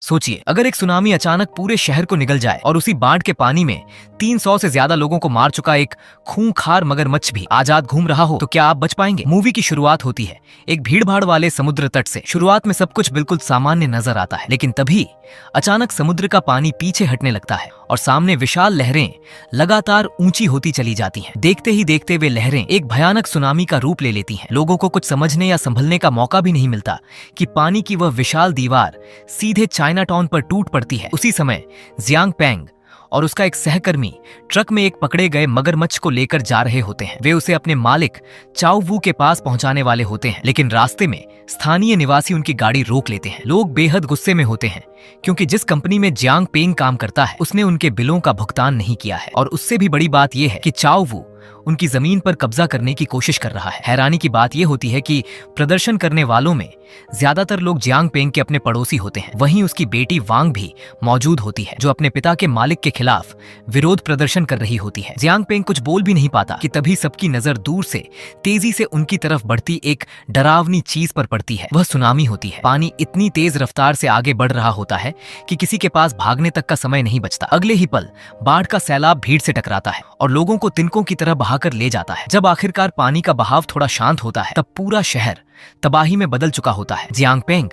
सोचिए, अगर एक सुनामी अचानक पूरे शहर को निगल जाए और उसी बाढ़ के पानी में 300 से ज्यादा लोगों को मार चुका एक खूंखार मगरमच्छ भी आजाद घूम रहा हो, तो क्या आप बच पाएंगे? मूवी की शुरुआत होती है एक भीड़भाड़ वाले समुद्र तट से। शुरुआत में सब कुछ बिल्कुल सामान्य नजर आता है, लेकिन तभी अचानक समुद्र का पानी पीछे हटने लगता है और सामने विशाल लहरें लगातार ऊंची होती चली जाती हैं। देखते ही देखते वे लहरें एक भयानक सुनामी का रूप ले लेती हैं। लोगों को कुछ समझने या संभलने का मौका भी नहीं मिलता कि पानी की वह विशाल दीवार सीधे चाइना टाउन पर टूट पड़ती है। उसी समय जियांग पेंग और उसका एक सहकर्मी ट्रक में एक पकड़े गए मगरमच्छ को लेकर जा रहे होते हैं। वे उसे अपने मालिक चाओ वू के पास पहुंचाने वाले होते हैं, लेकिन रास्ते में स्थानीय निवासी उनकी गाड़ी रोक लेते हैं। लोग बेहद गुस्से में होते हैं क्योंकि जिस कंपनी में जियांग पेंग काम करता है उसने उनके बिलों का भुगतान नहीं किया है, और उससे भी बड़ी बात यह है कि चाओ वू उनकी जमीन पर कब्जा करने की कोशिश कर रहा है। हैरानी की बात यह होती है कि प्रदर्शन करने वालों में ज्यादातर लोग जियांग पेंग के अपने पड़ोसी होते हैं। वहीं उसकी बेटी वांग भी मौजूद होती है, जो अपने पिता के मालिक के खिलाफ विरोध प्रदर्शन कर रही होती है। जियांग पेंग कुछ बोल भी नहीं पाता कि तभी सबकी नजर दूर से तेजी से उनकी तरफ बढ़ती एक डरावनी चीज पर पड़ती है। वह सुनामी होती है। पानी इतनी तेज रफ्तार से आगे बढ़ रहा होता है कि किसी के पास भागने तक का समय नहीं बचता। अगले ही पल बाढ़ का सैलाब भीड़ से टकराता है और लोगों को तिनकों की तरह बहाकर ले जाता है। जब आखिरकार पानी का बहाव थोड़ा शांत होता है, तब पूरा शहर तबाही में बदल चुका होता है। जियांग पेंग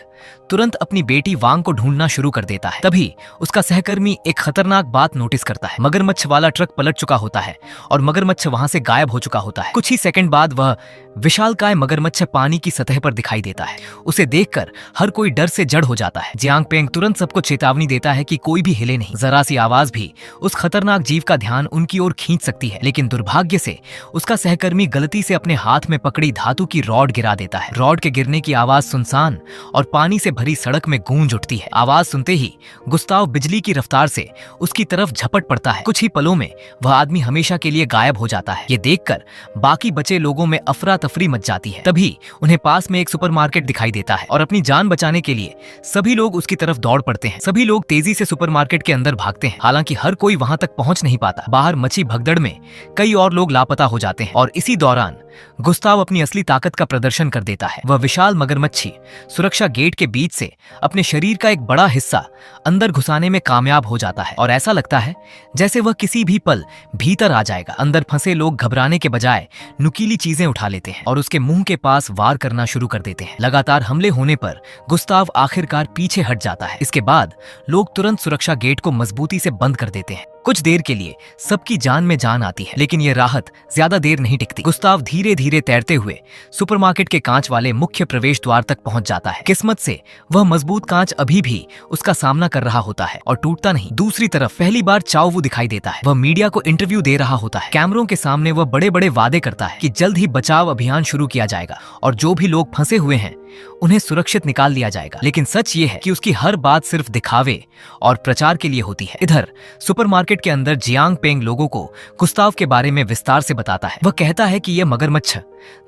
तुरंत अपनी बेटी वांग को ढूंढना शुरू कर देता है। तभी उसका सहकर्मी एक खतरनाक बात नोटिस करता है। मगरमच्छ वाला ट्रक पलट चुका होता है और मगरमच्छ वहां से गायब हो चुका होता है। कुछ ही सेकंड बाद वह विशालकाय मगरमच्छ पानी की सतह पर दिखाई देता है। उसे देखकर हर कोई डर से जड़ हो जाता है। जियांग पेंग तुरंत सबको चेतावनी देता है कि कोई भी हिले नहीं। जरा सी आवाज भी उस खतरनाक जीव का ध्यान उनकी ओर खींच सकती है, लेकिन दुर्भाग्य से उसका सहकर्मी गलती से अपने हाथ में पकड़ी धातु की रॉड गिरा देता है। रॉड के गिरने की आवाज सुनसान और पानी से भरी सड़क में गूंज उठती है। आवाज सुनते ही गुस्ताव बिजली की रफ्तार से उसकी तरफ झपट पड़ता है। कुछ ही पलों में वह आदमी हमेशा के लिए गायब हो जाता है। ये देखकर बाकी बचे लोगों में अफरा तफरी मच जाती है। तभी उन्हें पास में एक सुपरमार्केट दिखाई देता है और अपनी जान बचाने के लिए सभी लोग उसकी तरफ दौड़ पड़ते हैं। सभी लोग तेजी से सुपरमार्केट के अंदर भागते हैं, हालांकि हर कोई वहां तक पहुंच नहीं पाता। बाहर मची भगदड़ में कई और लोग लापता हो जाते हैं और इसी दौरान गुस्ताव अपनी असली ताकत का प्रदर्शन कर देता है। वह विशाल मगरमच्छी सुरक्षा गेट के बीच से अपने शरीर का एक बड़ा हिस्सा अंदर घुसाने में कामयाब हो जाता है और ऐसा लगता है जैसे वह किसी भी पल भीतर आ जाएगा। अंदर फंसे लोग घबराने के बजाय नुकीली चीजें उठा लेते हैं और उसके मुंह के पास वार करना शुरू कर देते हैं। लगातार हमले होने पर गुस्ताव आखिरकार पीछे हट जाता है। इसके बाद लोग तुरंत सुरक्षा गेट को मजबूती से बंद कर देते हैं। कुछ देर के लिए सबकी जान में जान आती है, लेकिन यह राहत ज्यादा देर नहीं टिकती। गुस्ताव धीरे धीरे तैरते हुए सुपरमार्केट के कांच वाले मुख्य प्रवेश द्वार तक पहुंच जाता है। किस्मत से वह मजबूत कांच अभी भी उसका सामना कर रहा होता है और टूटता नहीं। दूसरी तरफ पहली बार चाओ वू दिखाई देता है। वह मीडिया को इंटरव्यू दे रहा होता है। कैमरों के सामने वह बड़े बड़े वादे करता है कि जल्द ही बचाव अभियान शुरू किया जाएगा और जो भी लोग फंसे हुए हैं उन्हें सुरक्षित निकाल लिया जाएगा। लेकिन सच ये है कि उसकी हर बात सिर्फ दिखावे और प्रचार के लिए होती है। इधर सुपरमार्केट के अंदर जियांग पेंग लोगों को गुस्ताव के बारे में विस्तार से बताता है। वह कहता है कि यह मगरमच्छ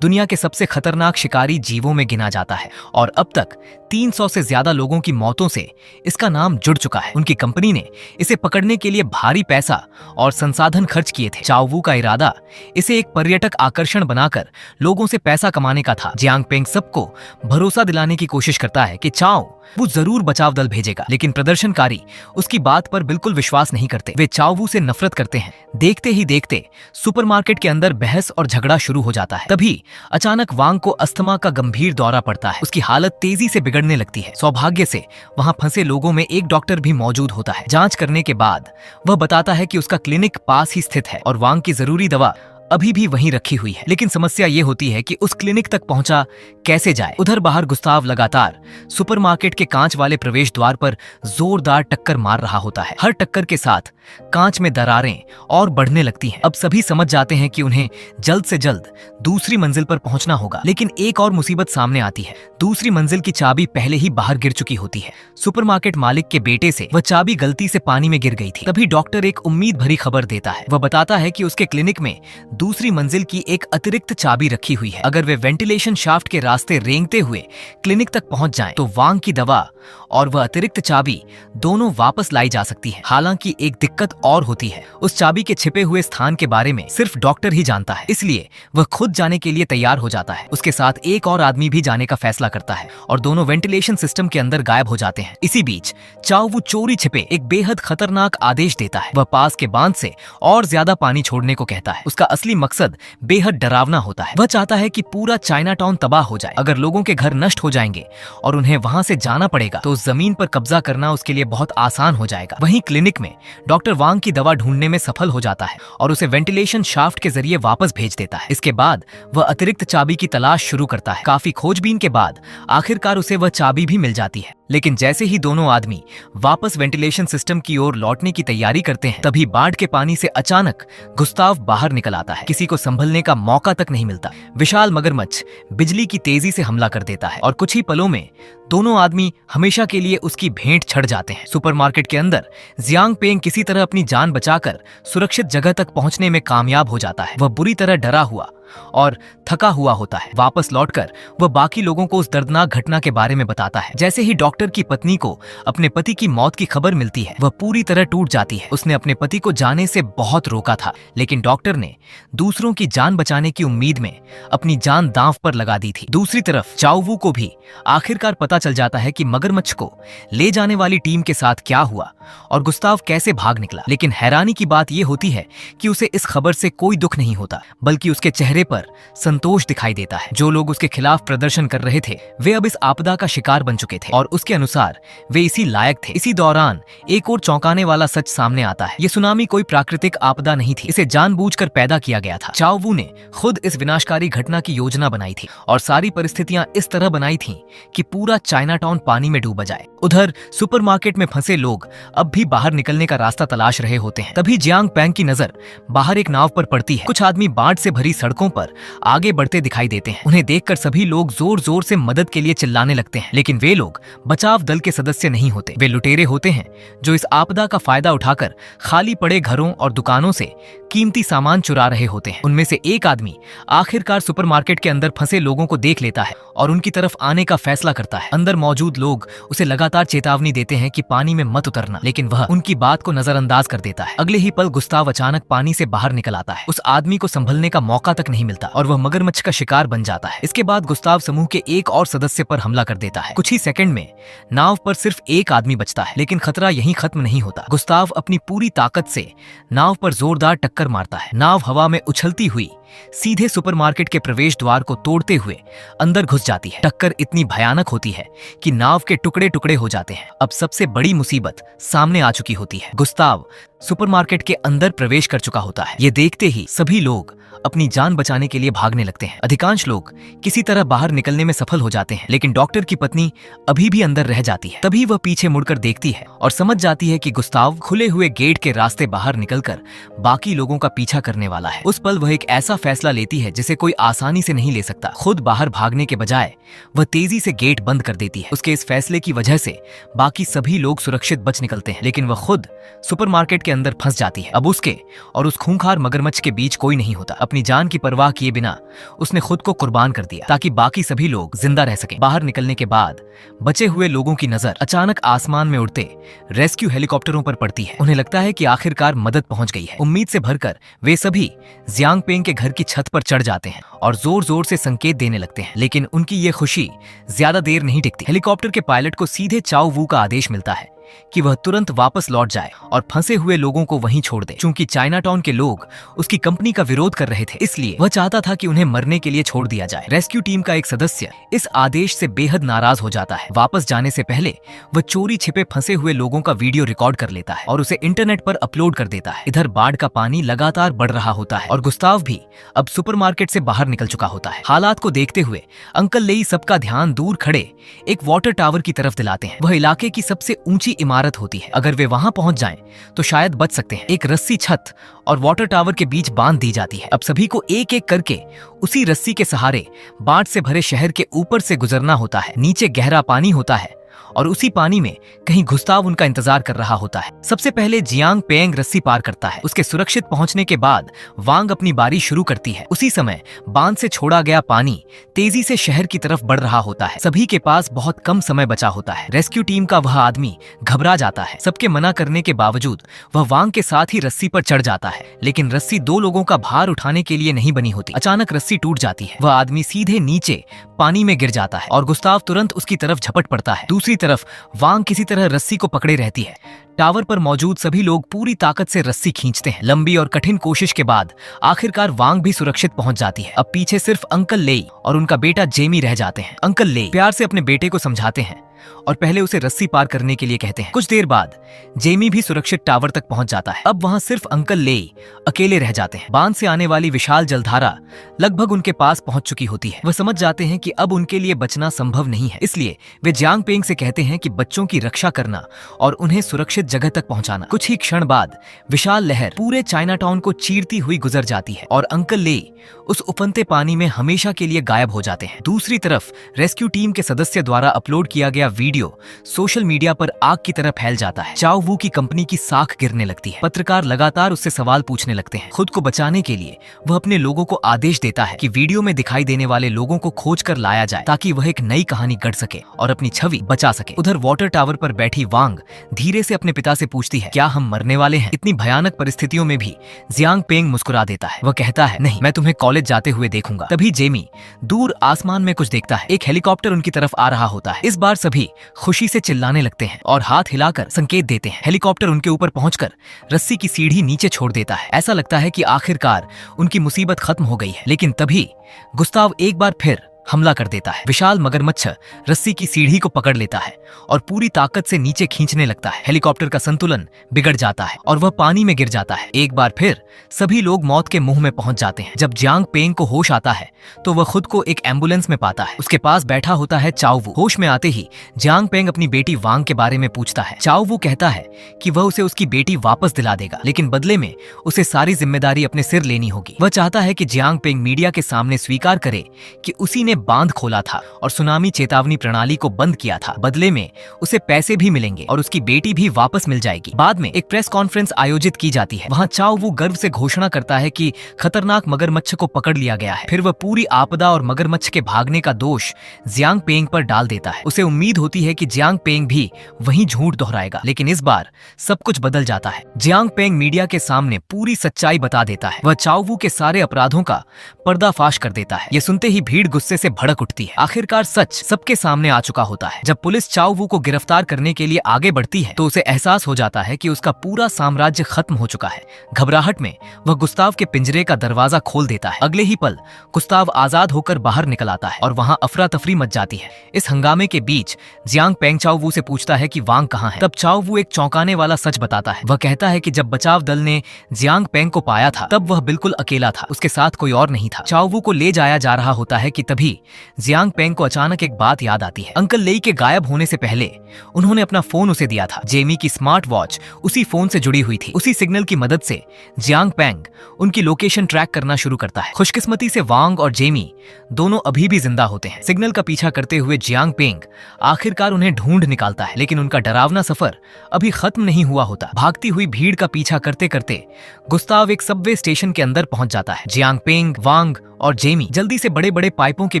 दुनिया के सबसे खतरनाक शिकारी जीवों में गिना जाता है और अब तक 300 से ज्यादा लोगों की मौतों से इसका नाम जुड़ चुका है। उनकी कंपनी ने इसे पकड़ने के लिए भारी पैसा और संसाधन खर्च किए थे। चाओ वू का इरादा इसे एक पर्यटक आकर्षण बनाकर लोगों से पैसा कमाने का था। जियांग पेंग सबको भरोसा दिलाने की कोशिश करता है कि चाओ वो जरूर बचाव दल भेजेगा, लेकिन प्रदर्शनकारी उसकी बात पर बिल्कुल विश्वास नहीं करते। वे चाओ वू से नफरत करते हैं। देखते ही देखते सुपरमार्केट के अंदर बहस और झगड़ा शुरू हो जाता है। तभी अचानक वांग को अस्थमा का गंभीर दौरा पड़ता है। उसकी हालत तेजी से बिगड़ने लगती है। सौभाग्य से वहां फंसे लोगों में एक डॉक्टर भी मौजूद होता है। जांच करने के बाद वह बताता है कि उसका क्लिनिक पास ही स्थित है और वांग की जरूरी दवा अभी भी वहीं रखी हुई है। लेकिन समस्या ये होती है कि उस क्लिनिक तक पहुंचा कैसे जाए। उधर बाहर गुस्ताव लगातार सुपरमार्केट के कांच वाले प्रवेश द्वार पर जोरदार टक्कर मार रहा होता है। हर टक्कर के साथ कांच में दरारें और बढ़ने लगती हैं। अब सभी समझ जाते हैं कि उन्हें जल्द से जल्द दूसरी मंजिल पर पहुंचना होगा, लेकिन एक और मुसीबत सामने आती है। दूसरी मंजिल की चाबी पहले ही बाहर गिर चुकी होती है। सुपरमार्केट मालिक के बेटे से वह चाबी गलती से पानी में गिर गई थी। तभी डॉक्टर एक उम्मीद भरी खबर देता है। वह बताता है कि उसके क्लिनिक में दूसरी मंजिल की एक अतिरिक्त चाबी रखी हुई है। अगर वे वेंटिलेशन शाफ्ट के रास्ते रेंगते हुए क्लिनिक तक पहुंच जाएं, तो वांग की दवा और वह अतिरिक्त चाबी दोनों वापस लाई जा सकती है। हालांकि एक दिक्कत और होती है, उस चाबी के छिपे हुए स्थान के बारे में सिर्फ डॉक्टर ही जानता है, इसलिए वह खुद जाने के लिए तैयार हो जाता है। उसके साथ एक और आदमी भी जाने का फैसला करता है और दोनों वेंटिलेशन सिस्टम के अंदर गायब हो जाते हैं। इसी बीच चाओ वू चोरी छिपे एक बेहद खतरनाक आदेश देता है। वह पास के बांध से और ज्यादा पानी छोड़ने को कहता है। उसका असली मकसद बेहद डरावना होता है। वह चाहता है कि पूरा चाइना टाउन तबाह हो जाए। अगर लोगों के घर नष्ट हो जाएंगे और उन्हें वहां से जाना पड़ेगा तो उस जमीन पर कब्जा करना उसके लिए बहुत आसान हो जाएगा। वहीं क्लिनिक में डॉक्टर वांग की दवा ढूंढने में सफल हो जाता है और उसे वेंटिलेशन शाफ्ट के जरिए वापस भेज देता है। इसके बाद वह अतिरिक्त चाबी की तलाश शुरू करता है। काफी खोजबीन के बाद आखिरकार उसे वह चाबी भी मिल जाती है। लेकिन जैसे ही दोनों आदमी वापस वेंटिलेशन सिस्टम की ओर लौटने की तैयारी करते हैं, तभी बाढ़ के पानी से अचानक गुस्ताव बाहर निकल आता है। किसी को संभलने का मौका तक नहीं मिलता। विशाल मगरमच्छ बिजली की तेजी से हमला कर देता है और कुछ ही पलों में दोनों आदमी हमेशा के लिए उसकी भेंट चढ़ जाते हैं। सुपरमार्केट के अंदर जियांग पेंग किसी तरह अपनी जान बचाकर सुरक्षित जगह तक पहुंचने में कामयाब हो जाता है। वह बुरी तरह डरा हुआ और थका हुआ होता है। वापस लौटकर वह बाकी लोगों को उस दर्दनाक घटना के बारे में बताता है। जैसे ही डॉक्टर की पत्नी को अपने पति की मौत की खबर मिलती है, वह पूरी तरह टूट जाती है। उसने अपने पति को जाने से बहुत रोका था, लेकिन डॉक्टर ने दूसरों की जान बचाने की उम्मीद में अपनी जान दांव पर लगा दी थी। दूसरी तरफ चाओ वू को भी आखिरकार पता चल जाता है कि मगरमच्छ को ले जाने वाली टीम के साथ क्या हुआ और गुस्ताव कैसे भाग निकला। लेकिन हैरानी की बात यह होती है कि उसे इस खबर से कोई दुख नहीं होता, बल्कि उसके चेहरे पर संतोष दिखाई देता है। जो लोग उसके खिलाफ प्रदर्शन कर रहे थे वे अब इस आपदा का शिकार बन चुके थे और उसके अनुसार वे इसी लायक थे। इसी दौरान एक और चौंकाने वाला सच सामने आता है। ये सुनामी कोई प्राकृतिक आपदा नहीं थी, इसे जानबूझकर पैदा किया गया था। चाओ वू ने खुद इस विनाशकारी घटना की योजना बनाई थी और सारी परिस्थितियां इस तरह बनाई थीं कि पूरा चाइना टाउन पानी में डूब जाए। उधर सुपरमार्केट में फंसे लोग अब भी बाहर निकलने का रास्ता तलाश रहे होते हैं। तभी जियांग पेंग की नजर बाहर एक नाव पर पड़ती है। कुछ आदमी बाढ़ से भरी सड़कों पर आगे बढ़ते दिखाई देते हैं। उन्हें देखकर सभी लोग जोर जोर से मदद के लिए चिल्लाने लगते हैं, लेकिन वे लोग बचाव दल के सदस्य नहीं होते। वे लुटेरे होते हैं जो इस आपदा का फायदा उठाकर खाली पड़े घरों और दुकानों से कीमती सामान चुरा रहे होते हैं। उनमें से एक आदमी आखिरकार सुपरमार्केट के अंदर फंसे लोगों को देख लेता है और उनकी तरफ आने का फैसला करता है। अंदर मौजूद लोग उसे लगातार चेतावनी देते हैं कि पानी में मत उतरना, लेकिन वह उनकी बात को नजरअंदाज कर देता है। अगले ही पल गुस्ताव अचानक पानी से बाहर निकल आता है। उस आदमी को संभलने का मौका तक नहीं मिलता और वह मगरमच्छ का शिकार बन जाता है। इसके बाद गुस्ताव समूह के एक और सदस्य पर हमला कर देता है। कुछ ही सेकंड में नाव पर सिर्फ एक आदमी बचता है, लेकिन खतरा यहीं खत्म नहीं होता। गुस्ताव अपनी पूरी ताकत से नाव पर जोरदार टक्कर मारता है। नाव हवा में उछलती हुई सीधे सुपरमार्केट के प्रवेश द्वार को तोड़ते हुए अंदर घुस जाती है। टक्कर इतनी भयानक होती है कि नाव के टुकड़े टुकड़े हो जाते हैं। अब सबसे बड़ी मुसीबत सामने आ चुकी होती है। गुस्ताव सुपरमार्केट के अंदर प्रवेश कर चुका होता है। ये देखते ही सभी लोग अपनी जान बचाने के लिए भागने लगते हैं। अधिकांश लोग किसी तरह बाहर निकलने में सफल हो जाते हैं, लेकिन डॉक्टर की पत्नी अभी भी अंदर रह जाती है। तभी वह पीछे मुड़कर देखती है और समझ जाती है कि गुस्ताव खुले हुए गेट के रास्ते बाहर निकलकर बाकी लोगों का पीछा करने वाला है। उस पल वह एक ऐसा फैसला लेती है जिसे कोई आसानी से नहीं ले सकता। खुद बाहर भागने के बजाय वह तेजी से गेट बंद कर देती है। उसके इस फैसले की वजह से बाकी सभी लोग सुरक्षित बच निकलते हैं, लेकिन वह खुद सुपरमार्केट के अंदर फंस जाती है। अब उसके और उस खूंखार मगरमच्छ के बीच कोई नहीं होता। अपनी जान की परवाह किए बिना उसने खुद को कुर्बान कर दिया ताकि बाकी सभी लोग जिंदा रह सकें। बाहर निकलने के बाद बचे हुए लोगों की नजर अचानक आसमान में उड़ते रेस्क्यू हेलीकॉप्टरों पर पड़ती है। उन्हें लगता है कि आखिरकार मदद पहुंच गई है। उम्मीद से भरकर वे सभी जियांग पेंग के घर की छत पर चढ़ जाते हैं और जोर जोर से संकेत देने लगते हैं, लेकिन उनकी ये खुशी ज्यादा देर नहीं टिकती। हेलीकॉप्टर के पायलट को सीधे चाओ वू का आदेश मिलता है कि वह तुरंत वापस लौट जाए और फंसे हुए लोगों को वहीं छोड़ दे। चूंकि चाइना टाउन के लोग उसकी कंपनी का विरोध कर रहे थे, इसलिए वह चाहता था कि उन्हें मरने के लिए छोड़ दिया जाए। रेस्क्यू टीम का एक सदस्य इस आदेश से बेहद नाराज हो जाता है। वापस जाने से पहले वह चोरी छिपे फंसे हुए लोगों का वीडियो रिकॉर्ड कर लेता है और उसे इंटरनेट पर अपलोड कर देता है। इधर बाढ़ का पानी लगातार बढ़ रहा होता है और गुस्ताव भी अब सुपरमार्केट से बाहर निकल चुका होता है। हालात को देखते हुए अंकल लेई सबका ध्यान दूर खड़े एक वाटर टावर की तरफ दिलाते हैं। वह इलाके की सबसे ऊंची इमारत होती है। अगर वे वहां पहुंच जाएं तो शायद बच सकते हैं। एक रस्सी छत और वाटर टावर के बीच बांध दी जाती है। अब सभी को एक एक करके उसी रस्सी के सहारे बाढ़ से भरे शहर के ऊपर से गुजरना होता है। नीचे गहरा पानी होता है और उसी पानी में कहीं गुस्ताव उनका इंतजार कर रहा होता है। सबसे पहले जियांग पेंग रस्सी पार करता है। उसके सुरक्षित पहुंचने के बाद वांग अपनी बारी शुरू करती है। उसी समय बांध से छोड़ा गया पानी तेजी से शहर की तरफ बढ़ रहा होता है। सभी के पास बहुत कम समय बचा होता है। रेस्क्यू टीम का वह आदमी घबरा जाता है। सबके मना करने के बावजूद वह वांग के साथ ही रस्सी पर चढ़ जाता है, लेकिन रस्सी 2 लोगों का भार उठाने के लिए नहीं बनी होती। अचानक रस्सी टूट जाती है। वह आदमी सीधे नीचे पानी में गिर जाता है और गुस्ताव तुरंत उसकी तरफ झपट पड़ता है। दूसरी तरफ वांग किसी तरह रस्सी को पकड़े रहती है। टावर पर मौजूद सभी लोग पूरी ताकत से रस्सी खींचते हैं। लंबी और कठिन कोशिश के बाद आखिरकार वांग भी सुरक्षित पहुंच जाती है। अब पीछे सिर्फ अंकल लेई और उनका बेटा जेमी रह जाते हैं। अंकल लेई प्यार से अपने बेटे को समझाते हैं और पहले उसे रस्सी पार करने के लिए कहते हैं। कुछ देर बाद जेमी भी सुरक्षित टावर तक पहुंच जाता है। अब वहां सिर्फ अंकल लेई अकेले रह जाते हैं। बांध से आने वाली विशाल जलधारा लगभग उनके पास पहुंच चुकी होती है। वह समझ जाते हैं कि अब उनके लिए बचना संभव नहीं है, इसलिए वे जियांग पेंग से कहते हैं कि बच्चों की रक्षा करना और उन्हें सुरक्षित जगह तक पहुंचाना। कुछ ही क्षण बाद विशाल लहर पूरे चाइना टाउन को चीरती हुई गुजर जाती है और अंकल लेई उस उफनते पानी में हमेशा के लिए गायब हो जाते हैं। दूसरी तरफ रेस्क्यू टीम के सदस्य द्वारा अपलोड किया गया वीडियो सोशल मीडिया पर आग की तरह फैल जाता है। चाओ वू की कंपनी की साख गिरने लगती है। पत्रकार लगातार उससे सवाल पूछने लगते हैं। खुद को बचाने के लिए वह अपने लोगों को आदेश देता है कि वीडियो में दिखाई देने वाले लोगों को खोज कर लाया जाए ताकि वह एक नई कहानी गढ़ सके और अपनी छवि बचा सके। उधर वाटर टावर पर बैठी वांग धीरे से अपने पिता से पूछती है, क्या हम मरने वाले हैं? इतनी भयानक परिस्थितियों में भी जियांग पेंग मुस्कुरा देता है। वह कहता है, नहीं, मैं तुम्हें कॉलेज जाते हुए देखूंगा। तभी जेमी दूर आसमान में कुछ देखता है। एक हेलीकॉप्टर उनकी तरफ आ रहा होता है। इस बार सभी खुशी से चिल्लाने लगते हैं और हाथ हिलाकर संकेत देते हैं। हेलीकॉप्टर उनके ऊपर पहुंचकर रस्सी की सीढ़ी नीचे छोड़ देता है। ऐसा लगता है कि आखिरकार उनकी मुसीबत खत्म हो गई है, लेकिन तभी गुस्ताव एक बार फिर हमला कर देता है। विशाल मगरमच्छ रस्सी की सीढ़ी को पकड़ लेता है और पूरी ताकत से नीचे खींचने लगता है। हेलीकॉप्टर का संतुलन बिगड़ जाता है और वह पानी में गिर जाता है। एक बार फिर सभी लोग मौत के मुंह में पहुंच जाते हैं। जब जियांग पेंग को होश आता है तो वह खुद को एक एम्बुलेंस में पाता है। उसके पास बैठा होता है चाओ वू। होश में आते ही जियांग पेंग अपनी बेटी वांग के बारे में पूछता है। चाओ वू कहता है कि वह उसे उसकी बेटी वापस दिला देगा, लेकिन बदले में उसे सारी जिम्मेदारी अपने सिर लेनी होगी। वह चाहता है कि जियांग पेंग मीडिया के सामने स्वीकार करे कि उसी ने बांध खोला था और सुनामी चेतावनी प्रणाली को बंद किया था। बदले में उसे पैसे भी मिलेंगे और उसकी बेटी भी वापस मिल जाएगी। बाद में एक प्रेस कॉन्फ्रेंस आयोजित की जाती है। वहां चाओ वू गर्व से घोषणा करता है कि खतरनाक मगरमच्छ को पकड़ लिया गया है। फिर वह पूरी आपदा और मगरमच्छ के भागने का दोष जियांग पेंग पर डाल देता है। उसे उम्मीद होती है कि जियांग पेंग भी वही झूठ दोहराएगा, लेकिन इस बार सब कुछ बदल जाता है। जियांग पेंग मीडिया के सामने पूरी सच्चाई बता देता है। वह चाओ वू के सारे अपराधों का पर्दाफाश कर देता है। यह सुनते ही भीड़ गुस्से से भड़क उठती है। आखिरकार सच सबके सामने आ चुका होता है। जब पुलिस चाओ वू को गिरफ्तार करने के लिए आगे बढ़ती है तो उसे एहसास हो जाता है कि उसका पूरा साम्राज्य खत्म हो चुका है। घबराहट में वह गुस्ताव के पिंजरे का दरवाजा खोल देता है। अगले ही पल गुस्ताव आजाद होकर बाहर निकल आता है और वहां अफरा तफरी मच जाती है। इस हंगामे के बीच जियांग पेंग चाओ वू से पूछता है कि वांग कहाँ है। तब चाओ वू एक चौंकाने वाला सच बताता है। वह कहता है कि जब बचाव दल ने जियांग पेंग को पाया था तब वह बिल्कुल अकेला था, उसके साथ कोई और नहीं था। चाओ वू को ले जाया जा रहा होता है कि तभी जियांग पेंग को अचानक एक बात याद आती है। अंकल लेई के गायब होने से पहले उन्होंने अपना फोन उसे दिया था। जेमी की स्मार्ट वॉच उसी फोन से जुड़ी हुई थी। उसी सिग्नल की मदद से जियांग पेंग उनकी लोकेशन ट्रैक करना शुरू करता है। खुशकिस्मती से वांग और जेमी दोनों अभी भी जिंदा होते हैं। सिग्नल का पीछा करते हुए जियांग पेंग आखिरकार उन्हें ढूंढ निकालता है, लेकिन उनका डरावना सफर अभी खत्म नहीं हुआ होता। भागती हुई भीड़ का पीछा करते करते गुस्ताव एक सबवे स्टेशन के अंदर पहुंच जाता है। जियांग पेंग, वांग और जेमी जल्दी से बड़े बड़े पाइपों के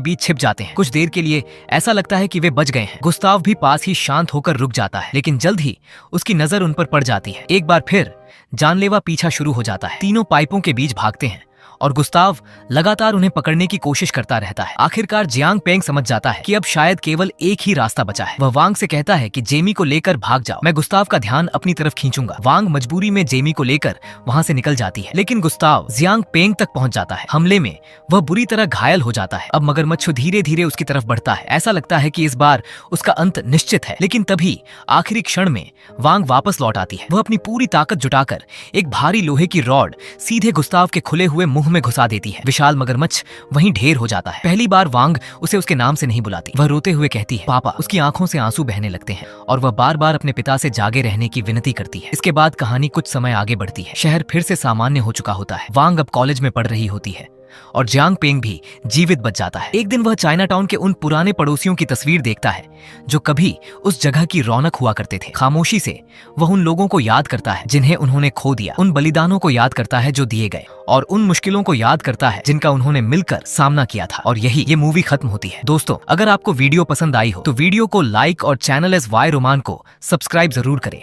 बीच छिप जाते हैं। कुछ देर के लिए ऐसा लगता है कि वे बच गए हैं। गुस्ताव भी पास ही शांत होकर रुक जाता है, लेकिन जल्द ही उसकी नजर उन पर पड़ जाती है। एक बार फिर जानलेवा पीछा शुरू हो जाता है। तीनों पाइपों के बीच भागते हैं और गुस्ताव लगातार उन्हें पकड़ने की कोशिश करता रहता है। आखिरकार जियांग पेंग समझ जाता है कि अब शायद केवल एक ही रास्ता बचा है। वह वांग से कहता है कि जेमी को लेकर भाग जाओ, मैं गुस्ताव का ध्यान अपनी तरफ खींचूंगा। वांग मजबूरी में जेमी को लेकर वहां से निकल जाती है, लेकिन गुस्ताव जियांग पेंग तक पहुंच जाता है। हमले में वह बुरी तरह घायल हो जाता है। अब मगरमच्छ धीरे धीरे उसकी तरफ बढ़ता है। ऐसा लगता है कि इस बार उसका अंत निश्चित है, लेकिन तभी आखिरी क्षण में वांग वापस लौट आती है। वह अपनी पूरी ताकत जुटाकर एक भारी लोहे की रॉड सीधे गुस्ताव के खुले हुए मुंह में घुसा देती है। विशाल मगरमच्छ वहीं ढेर हो जाता है। पहली बार वांग उसे उसके नाम से नहीं बुलाती। वह रोते हुए कहती है पापा। उसकी आंखों से आंसू बहने लगते हैं और वह बार बार अपने पिता से जागे रहने की विनती करती है। इसके बाद कहानी कुछ समय आगे बढ़ती है। शहर फिर से सामान्य हो चुका होता है। वांग अब कॉलेज में पढ़ रही होती है। और जियांग पेंग भी जीवित बच जाता है। एक दिन वह चाइना टाउन के उन पुराने पड़ोसियों की तस्वीर देखता है जो कभी उस जगह की रौनक हुआ करते थे। खामोशी से वह उन लोगों को याद करता है जिन्हें उन्होंने खो दिया, उन बलिदानों को याद करता है जो दिए गए, और उन मुश्किलों को याद करता है जिनका उन्होंने मिलकर सामना किया था। और यही ये मूवी खत्म होती है। दोस्तों, अगर आपको वीडियो पसंद आई हो तो वीडियो को लाइक और चैनल एस वाई रोमान को सब्सक्राइब जरूर करें।